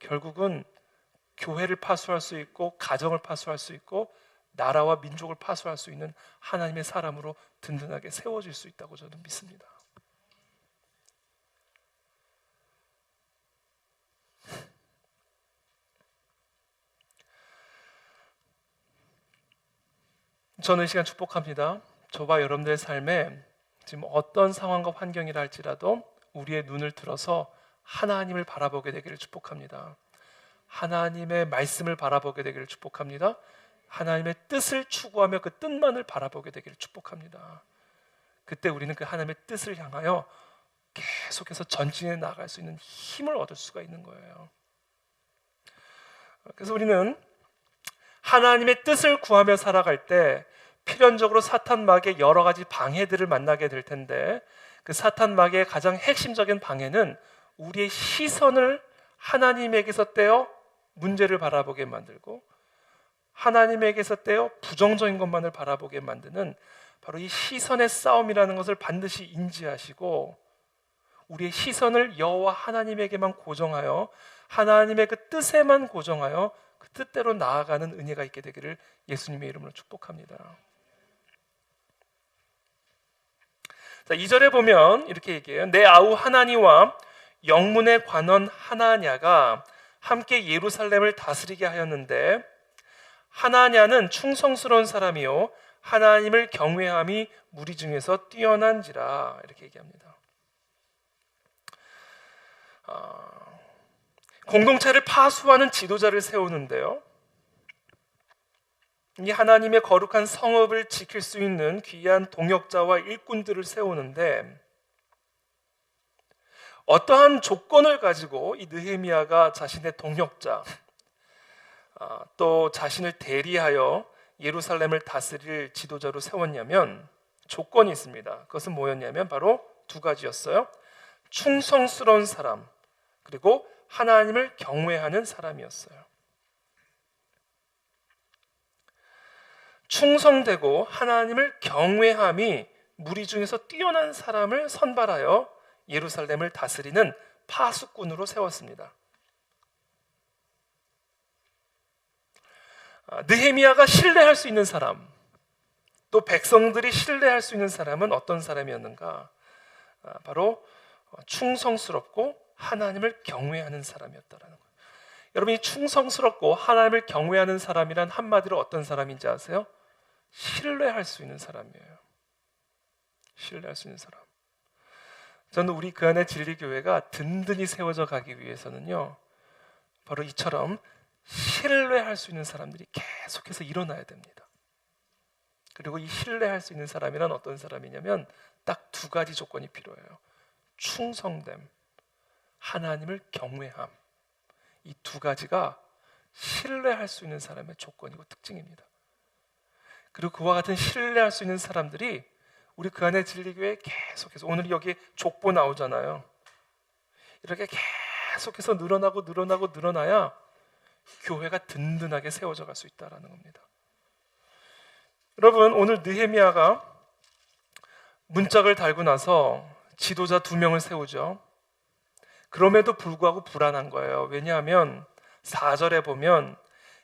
결국은 교회를 파수할 수 있고 가정을 파수할 수 있고 나라와 민족을 파수할 수 있는 하나님의 사람으로 든든하게 세워질 수 있다고 저는 믿습니다. 저는 이 시간 축복합니다. 저와 여러분들의 삶에 지금 어떤 상황과 환경이라 할지라도 우리의 눈을 들어서 하나님을 바라보게 되기를 축복합니다. 하나님의 말씀을 바라보게 되기를 축복합니다. 하나님의 뜻을 추구하며 그 뜻만을 바라보게 되기를 축복합니다. 그때 우리는 그 하나님의 뜻을 향하여 계속해서 전진해 나갈 수 있는 힘을 얻을 수가 있는 거예요. 그래서 우리는 하나님의 뜻을 구하며 살아갈 때 필연적으로 사탄 마귀의 여러 가지 방해들을 만나게 될 텐데, 그 사탄 마귀의 가장 핵심적인 방해는 우리의 시선을 하나님에게서 떼어 문제를 바라보게 만들고, 하나님에게서 떼어 부정적인 것만을 바라보게 만드는 바로 이 시선의 싸움이라는 것을 반드시 인지하시고, 우리의 시선을 여호와 하나님에게만 고정하여 하나님의 그 뜻에만 고정하여 그 뜻대로 나아가는 은혜가 있게 되기를 예수님의 이름으로 축복합니다. 자, 2절에 보면 이렇게 얘기해요. 내 아우 하나니와 영문의 관원 하나냐가 함께 예루살렘을 다스리게 하였는데, 하나냐는 충성스러운 사람이요 하나님을 경외함이 무리 중에서 뛰어난지라, 이렇게 얘기합니다. 공동체를 파수하는 지도자를 세우는데요, 이 하나님의 거룩한 성읍을 지킬 수 있는 귀한 동역자와 일꾼들을 세우는데, 어떠한 조건을 가지고 이 느헤미야가 자신의 동역자, 또 자신을 대리하여 예루살렘을 다스릴 지도자로 세웠냐면 조건이 있습니다. 그것은 뭐였냐면 바로 두 가지였어요. 충성스러운 사람, 그리고 하나님을 경외하는 사람이었어요. 충성되고 하나님을 경외함이 무리 중에서 뛰어난 사람을 선발하여 예루살렘을 다스리는 파수꾼으로 세웠습니다. 느헤미야가 신뢰할 수 있는 사람, 또 백성들이 신뢰할 수 있는 사람은 어떤 사람이었는가? 바로 충성스럽고 하나님을 경외하는 사람이었다라는 거예요. 여러분이 충성스럽고 하나님을 경외하는 사람이란 한마디로 어떤 사람인지 아세요? 신뢰할 수 있는 사람이에요. 신뢰할 수 있는 사람. 저는 우리 그 안에 진리교회가 든든히 세워져 가기 위해서는요, 바로 이처럼 신뢰할 수 있는 사람들이 계속해서 일어나야 됩니다. 그리고 이 신뢰할 수 있는 사람이란 어떤 사람이냐면 딱 두 가지 조건이 필요해요. 충성됨, 하나님을 경외함. 이 두 가지가 신뢰할 수 있는 사람의 조건이고 특징입니다. 그리고 그와 같은 신뢰할 수 있는 사람들이 우리 그 안에 진리교회에 계속해서, 오늘 여기 족보 나오잖아요. 이렇게 계속해서 늘어나야 교회가 든든하게 세워져 갈 수 있다는 겁니다. 여러분, 오늘 느헤미야가 문짝을 달고 나서 지도자 2명을 세우죠. 그럼에도 불구하고 불안한 거예요. 왜냐하면 4절에 보면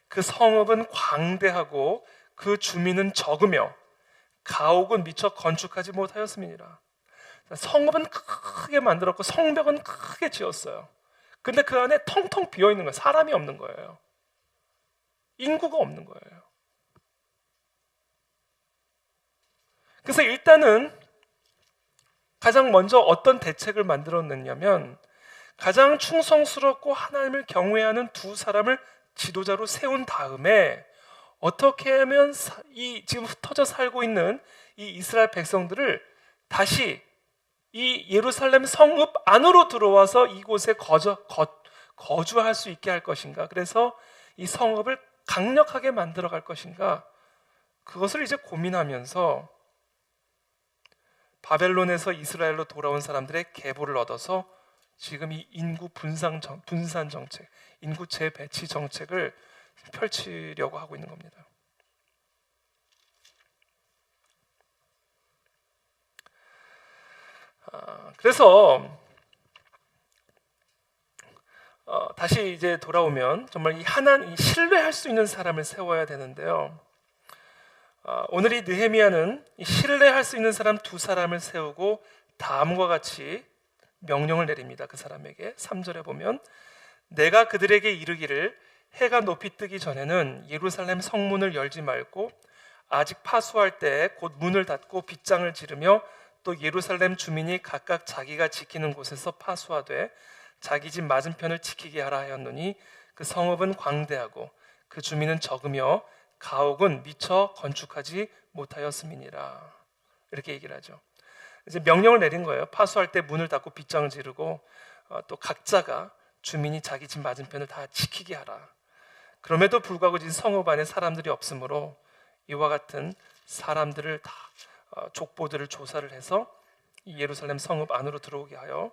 그 성읍은 광대하고 그 주민은 적으며 가옥은 미처 건축하지 못하였음이니라. 성읍은 크게 만들었고 성벽은 크게 지었어요. 근데 그 안에 텅텅 비어 있는 거예요. 사람이 없는 거예요. 인구가 없는 거예요. 그래서 일단은 가장 먼저 어떤 대책을 만들어냈냐면, 가장 충성스럽고 하나님을 경외하는 2 사람을 지도자로 세운 다음에 어떻게 하면 이 지금 흩어져 살고 있는 이 이스라엘 백성들을 다시 이 예루살렘 성읍 안으로 들어와서 이곳에 거주할 수 있게 할 것인가, 그래서 이 성읍을 강력하게 만들어 갈 것인가, 그것을 이제 고민하면서 바벨론에서 이스라엘로 돌아온 사람들의 계보를 얻어서 지금 이 인구 분산 정책, 인구 재배치 정책을 펼치려고 하고 있는 겁니다. 그래서 다시 이제 돌아오면 정말 이 하나님, 신뢰할 수 있는 사람을 세워야 되는데요. 오늘 이 느헤미야는 이 신뢰할 수 있는 사람 2 사람을 세우고 다음과 같이 명령을 내립니다. 그 사람에게 3절에 보면, 내가 그들에게 이르기를 해가 높이 뜨기 전에는 예루살렘 성문을 열지 말고 아직 파수할 때 곧 문을 닫고 빗장을 지르며 또 예루살렘 주민이 각각 자기가 지키는 곳에서 파수하되 자기 집 맞은편을 지키게 하라 하였노니 그 성읍은 광대하고 그 주민은 적으며 가옥은 미처 건축하지 못하였음이니라. 이렇게 얘기를 하죠. 이제 명령을 내린 거예요. 파수할 때 문을 닫고 빗장을 지르고 또 각자가 주민이 자기 집 맞은편을 다 지키게 하라. 그럼에도 불구하고 지금 성읍 안에 사람들이 없으므로 이와 같은 사람들을 다 족보들을 조사를 해서 이 예루살렘 성읍 안으로 들어오게 하여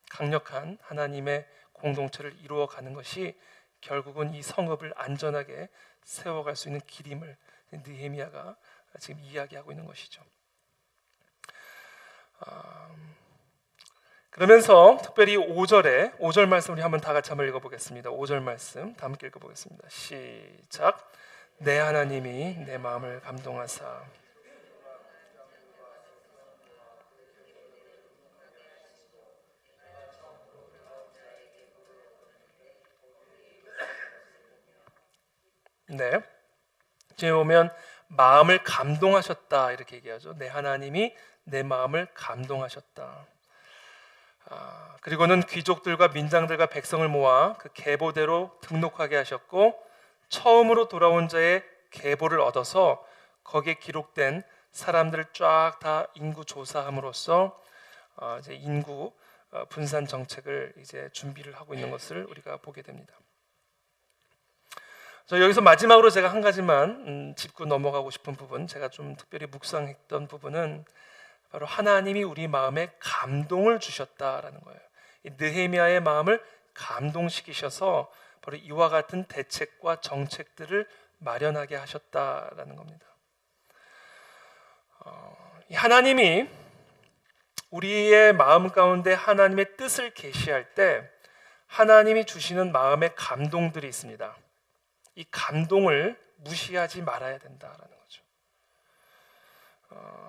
강력한 하나님의 공동체를 이루어가는 것이 결국은 이 성읍을 안전하게 세워갈 수 있는 길임을 느헤미야가 지금 이야기하고 있는 것이죠. 그러면서 특별히 5절 말씀 우리 한번 다 같이 한번 읽어보겠습니다. 5절 말씀 다 함께 읽어보겠습니다. 시작. 내 하나님이 내 마음을 감동하사 네, 지금 보면 마음을 감동하셨다 이렇게 얘기하죠. 내 하나님이 내 마음을 감동하셨다. 그리고는 귀족들과 민장들과 백성을 모아 그 계보대로 등록하게 하셨고 처음으로 돌아온 자의 계보를 얻어서 거기에 기록된 사람들을 쫙 다 인구 조사함으로써 이제 인구 분산 정책을 이제 준비를 하고 있는 것을 우리가 보게 됩니다. 여기서 마지막으로 제가 한 가지만 짚고 넘어가고 싶은 부분, 제가 좀 특별히 묵상했던 부분은 바로 하나님이 우리 마음에 감동을 주셨다라는 거예요. 이 느헤미야의 마음을 감동시키셔서 바로 이와 같은 대책과 정책들을 마련하게 하셨다라는 겁니다. 하나님이 우리의 마음 가운데 하나님의 뜻을 계시할 때 하나님이 주시는 마음의 감동들이 있습니다. 이 감동을 무시하지 말아야 된다라는 거죠.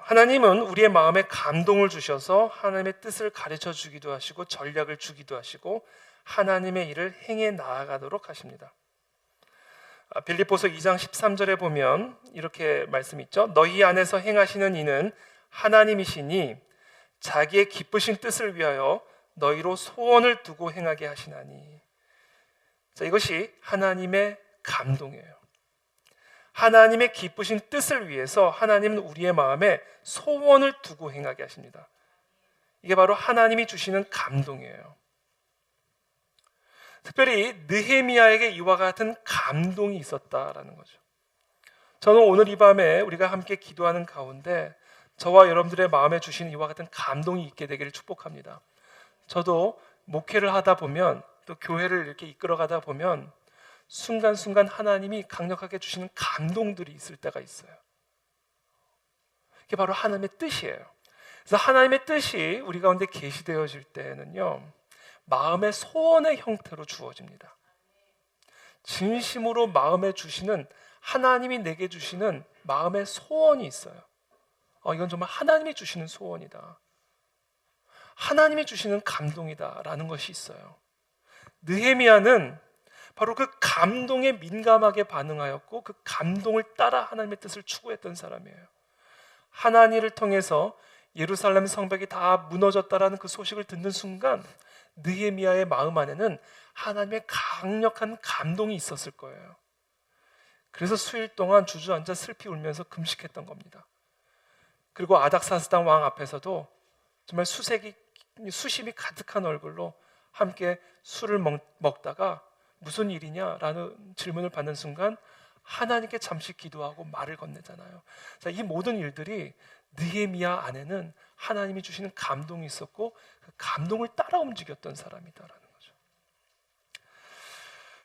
하나님은 우리의 마음에 감동을 주셔서 하나님의 뜻을 가르쳐 주기도 하시고 전략을 주기도 하시고 하나님의 일을 행해 나아가도록 하십니다. 빌립보서 2장 13절에 보면 이렇게 말씀이 있죠. 너희 안에서 행하시는 이는 하나님이시니 자기의 기쁘신 뜻을 위하여 너희로 소원을 두고 행하게 하시나니. 자, 이것이 하나님의 감동이에요. 하나님의 기쁘신 뜻을 위해서 하나님은 우리의 마음에 소원을 두고 행하게 하십니다. 이게 바로 하나님이 주시는 감동이에요. 특별히 느헤미야에게 이와 같은 감동이 있었다라는 거죠. 저는 오늘 이 밤에 우리가 함께 기도하는 가운데 저와 여러분들의 마음에 주시는 이와 같은 감동이 있게 되기를 축복합니다. 저도 목회를 하다 보면 또 교회를 이렇게 이끌어가다 보면 순간순간 하나님이 강력하게 주시는 감동들이 있을 때가 있어요. 이게 바로 하나님의 뜻이에요. 그래서 하나님의 뜻이 우리 가운데 계시되어질 때는요, 마음의 소원의 형태로 주어집니다. 진심으로 마음에 주시는, 하나님이 내게 주시는 마음의 소원이 있어요. 이건 정말 하나님이 주시는 소원이다, 하나님이 주시는 감동이다라는 것이 있어요. 느헤미야는 바로 그 감동에 민감하게 반응하였고 그 감동을 따라 하나님의 뜻을 추구했던 사람이에요. 하나니를 통해서 예루살렘 성벽이 다 무너졌다라는 그 소식을 듣는 순간 느헤미야의 마음 안에는 하나님의 강력한 감동이 있었을 거예요. 그래서 수일 동안 주저앉아 슬피 울면서 금식했던 겁니다. 그리고 아닥사스당 왕 앞에서도 정말 수심이 가득한 얼굴로 함께 술을 먹다가 무슨 일이냐라는 질문을 받는 순간 하나님께 잠시 기도하고 말을 건네잖아요. 자, 이 모든 일들이 느헤미야 안에는 하나님이 주시는 감동이 있었고 그 감동을 따라 움직였던 사람이다라는 거죠.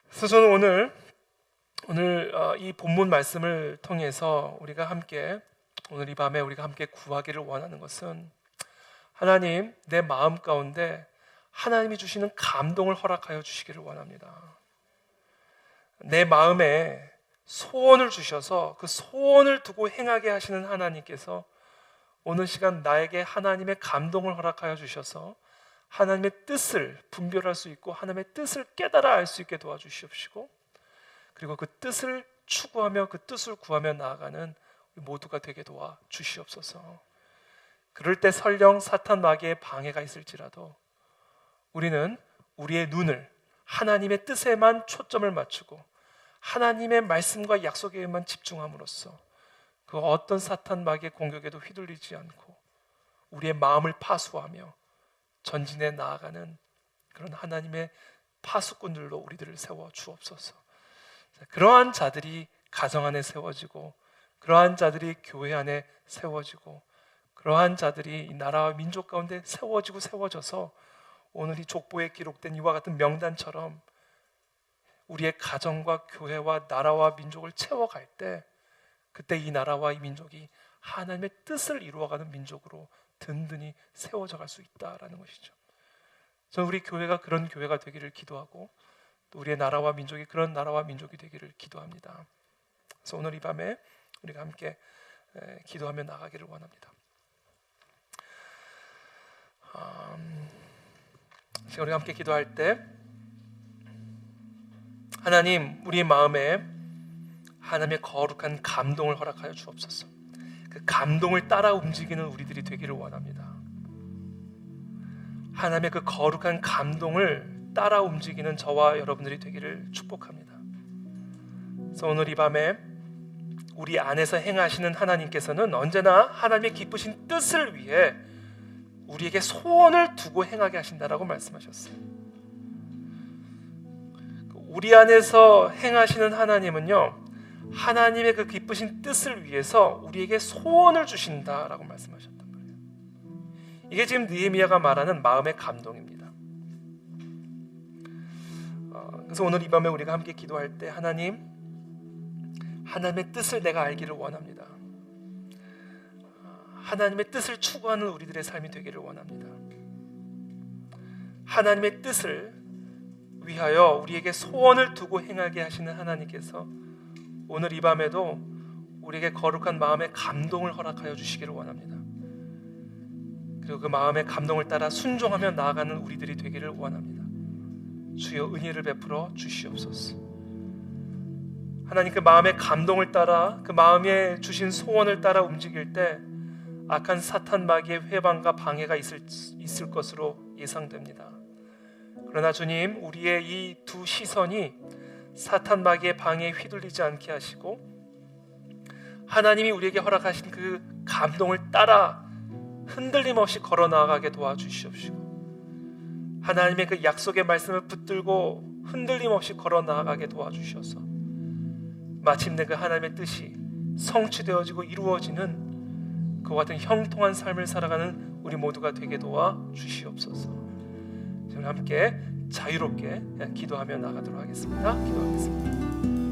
그래서 저는 오늘 이 본문 말씀을 통해서 우리가 함께 오늘 이 밤에 우리가 함께 구하기를 원하는 것은, 하나님, 내 마음 가운데 하나님이 주시는 감동을 허락하여 주시기를 원합니다. 내 마음에 소원을 주셔서 그 소원을 두고 행하게 하시는 하나님께서 오늘 시간 나에게 하나님의 감동을 허락하여 주셔서 하나님의 뜻을 분별할 수 있고 하나님의 뜻을 깨달아 알 수 있게 도와주시옵시고, 그리고 그 뜻을 추구하며 그 뜻을 구하며 나아가는 우리 모두가 되게 도와주시옵소서. 그럴 때 설령 사탄 마귀의 방해가 있을지라도 우리는 우리의 눈을 하나님의 뜻에만 초점을 맞추고 하나님의 말씀과 약속에만 집중함으로써 그 어떤 사탄 마귀의 공격에도 휘둘리지 않고 우리의 마음을 파수하며 전진해 나아가는 그런 하나님의 파수꾼들로 우리들을 세워 주옵소서. 그러한 자들이 가정 안에 세워지고, 그러한 자들이 교회 안에 세워지고, 그러한 자들이 이 나라와 민족 가운데 세워져서 오늘 이 족보에 기록된 이와 같은 명단처럼 우리의 가정과 교회와 나라와 민족을 채워갈 때, 그때 이 나라와 이 민족이 하나님의 뜻을 이루어가는 민족으로 든든히 세워져 갈 수 있다라는 것이죠. 저는 우리 교회가 그런 교회가 되기를 기도하고 또 우리의 나라와 민족이 그런 나라와 민족이 되기를 기도합니다. 그래서 오늘 이 밤에 우리가 함께 기도하며 나가기를 원합니다. 지금 우리가 함께 기도할 때 하나님, 우리 마음에 하나님의 거룩한 감동을 허락하여 주옵소서. 그 감동을 따라 움직이는 우리들이 되기를 원합니다. 하나님의 그 거룩한 감동을 따라 움직이는 저와 여러분들이 되기를 축복합니다. 그래서 오늘 이 밤에 우리 안에서 행하시는 하나님께서는 언제나 하나님의 기쁘신 뜻을 위해 우리에게 소원을 두고 행하게 하신다라고 말씀하셨어요. 우리 안에서 행하시는 하나님은요, 하나님의 그 기쁘신 뜻을 위해서 우리에게 소원을 주신다라고 말씀하셨단 말이에요. 이게 지금 느헤미야가 말하는 마음의 감동입니다. 그래서 오늘 이 밤에 우리가 함께 기도할 때 하나님, 하나님의 뜻을 내가 알기를 원합니다. 하나님의 뜻을 추구하는 우리들의 삶이 되기를 원합니다. 하나님의 뜻을 위하여 우리에게 소원을 두고 행하게 하시는 하나님께서 오늘 이 밤에도 우리에게 거룩한 마음의 감동을 허락하여 주시기를 원합니다. 그리고 그 마음의 감동을 따라 순종하며 나아가는 우리들이 되기를 원합니다. 주여 은혜를 베풀어 주시옵소서. 하나님, 그 마음의 감동을 따라, 그 마음에 주신 소원을 따라 움직일 때 악한 사탄 마귀의 회방과 방해가 있을 것으로 예상됩니다. 그러나 주님, 우리의 이 두 시선이 사탄 마귀의 방해에 휘둘리지 않게 하시고 하나님이 우리에게 허락하신 그 감동을 따라 흔들림 없이 걸어 나아가게 도와주시옵시고, 하나님의 그 약속의 말씀을 붙들고 흔들림 없이 걸어 나아가게 도와주셔서 마침내 그 하나님의 뜻이 성취되어지고 이루어지는 그와 같은 형통한 삶을 살아가는 우리 모두가 되게 도와주시옵소서. 저는 함께 자유롭게 기도하며 나가도록 하겠습니다. 기도하겠습니다.